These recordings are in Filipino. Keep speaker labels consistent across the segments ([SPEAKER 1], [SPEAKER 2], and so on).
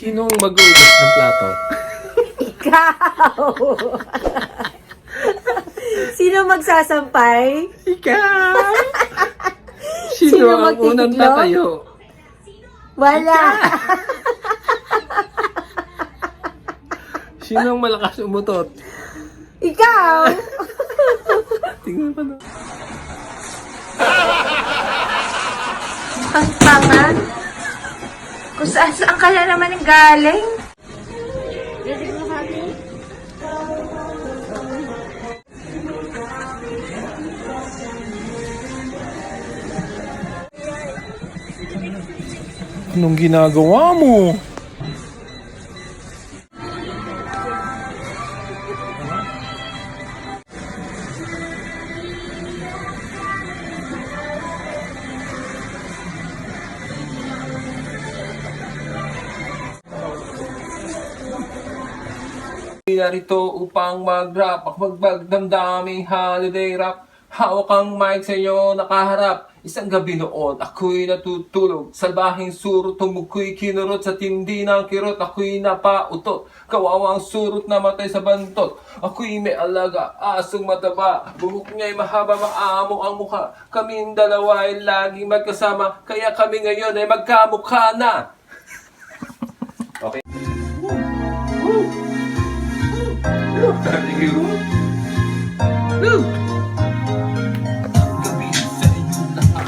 [SPEAKER 1] Sinong mag-uugas ng plato?
[SPEAKER 2] Ikaw! Sino magsasampay?
[SPEAKER 1] Ikaw!
[SPEAKER 2] Sino
[SPEAKER 1] Sino ang unang
[SPEAKER 2] magtitiklop?
[SPEAKER 1] tatayo?
[SPEAKER 2] Wala!
[SPEAKER 1] Sino ang malakas umutot?
[SPEAKER 2] Ikaw!
[SPEAKER 1] Tingnan pa na.
[SPEAKER 2] Ang tanga. Kung saan ka na naman ang galing?
[SPEAKER 1] Anong ginagawa mo? Narito upang mag-rap, magbagdamdaming holiday rap. Hawak ang mic sa iyo nakaharap. Isang gabi noon, ako'y natutulog. Salbahing surot, tumukoy kinurot sa tindi ng kirot. Ako'y napautot, kawawang surot na matay sa bantot. Ako'y may alaga, asong mataba. Buhok niya'y mahaba, maamo ang mukha. Kaming dalawa ay laging magkasama. Kaya kami ngayon ay magkamukha na. Okay. Thank you. Gabi sa inyo lahat.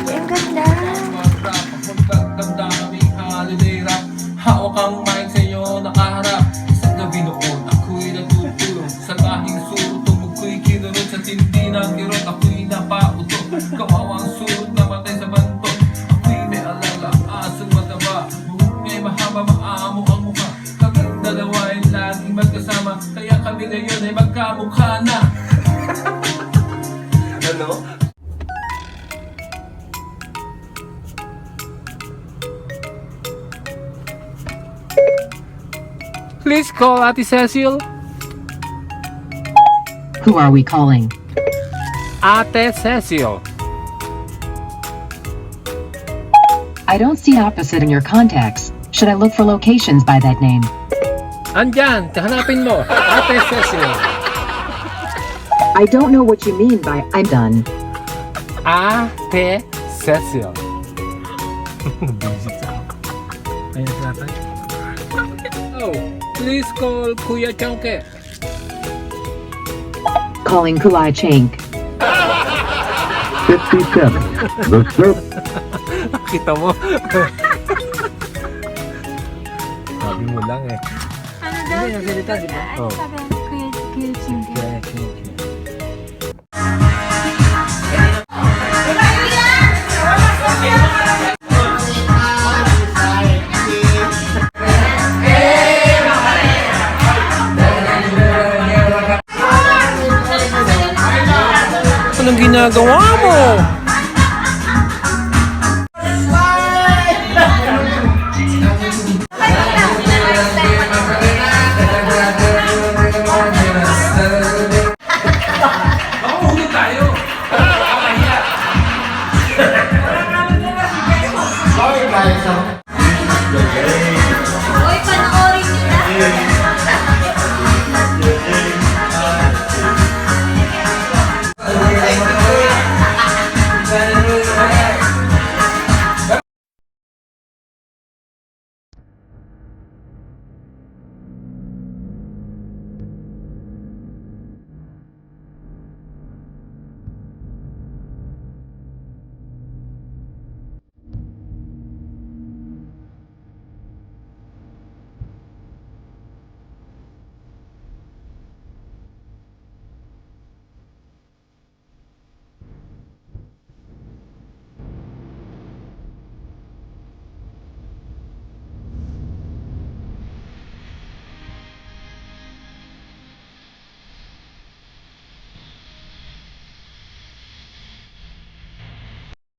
[SPEAKER 2] Ang ganda.
[SPEAKER 1] Mag-rap, magdamdaming holiday rap. Hawak ang mic sa inyo nakaharap. Isang gabi noon, ako'y natutulog. Salbahing surot, tumukoy kinurot sa tindi ng kirot. Ako'y napautot, kawawang surot na matay sa bantot. Ako'y may alaga, asong mataba. Buhok niya'y mahaba, maamo ang mukha. Kaming dalawa ay laging magkasama. Kaya kami ngayon ay magkamukha na. Ano? Please call Ate Cecil.
[SPEAKER 3] Who are we calling?
[SPEAKER 1] Ate Cecil.
[SPEAKER 3] I don't see opposite in your contacts. Should I look for locations by that name?
[SPEAKER 1] Andyan, hanapin mo. Ate Cecil.
[SPEAKER 3] I don't know what you mean by I'm done.
[SPEAKER 1] Ate Cecil. Busy ka. Ayun natin. Oh, please call Kuya Changke.
[SPEAKER 3] Calling Kulai Chank.
[SPEAKER 4] 57. The serp.
[SPEAKER 1] Kita mo. Sabi mo lang eh.
[SPEAKER 2] Ano daw?
[SPEAKER 1] Hindi, nagsalita, di ba?
[SPEAKER 2] Ano
[SPEAKER 1] Oh.
[SPEAKER 2] sabi? Kuya Chinky.
[SPEAKER 1] Kuya Changke. Anong ginagawa mo?